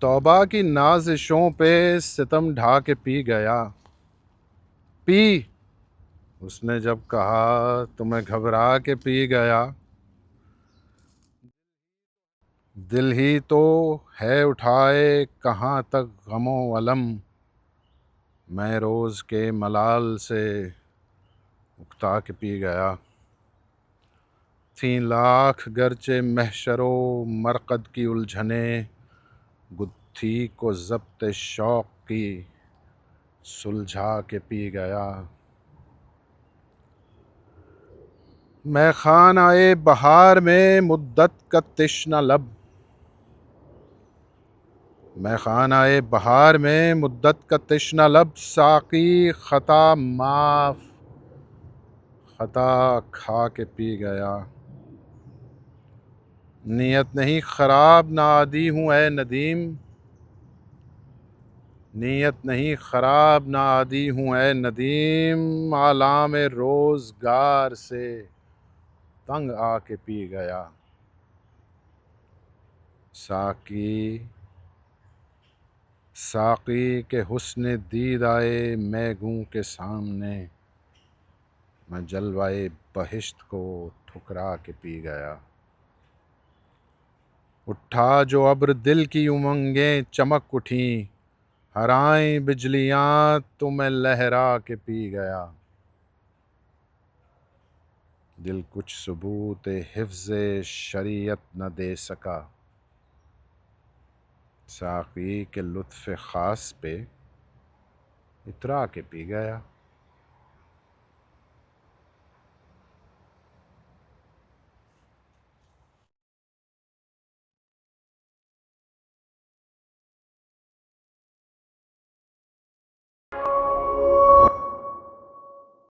توبہ کی نازشوں پہ ستم ڈھا کے پی گیا، پی اس نے جب کہا تو میں گھبرا کے پی گیا، دل ہی تو ہے اٹھائے کہاں تک غم و الم، میں روز کے ملال سے اکتا کے پی گیا، تھیں لاکھ گرچہ محشر و مرقد کی الجھنیں، گتھی کو ضبط شوق کی سلجھا کے پی گیا، میں خانۂ بہار میں مدت کا تشنہ لب، میں خانۂ بہار میں مدت کا تشنہ لب، ساقی خطا معاف خطا کھا کے پی گیا، نیت نہیں خراب نہ عادی ہوں اے ندیم، نیت نہیں خراب نہ عادی ہوں اے ندیم، آلام روزگار سے تنگ آ کے پی گیا، ساقی کے حسن دید آئے میگوں کے سامنے، میں جلوائے بہشت کو ٹھکرا کے پی گیا، اٹھا جو ابر دل کی امنگیں چمک اٹھیں، ہرائیں بجلیاں تو میں لہرا کے پی گیا، دل کچھ ثبوت حفظ شریعت نہ دے سکا، ساقی کے لطف خاص پہ اترا کے پی گیا۔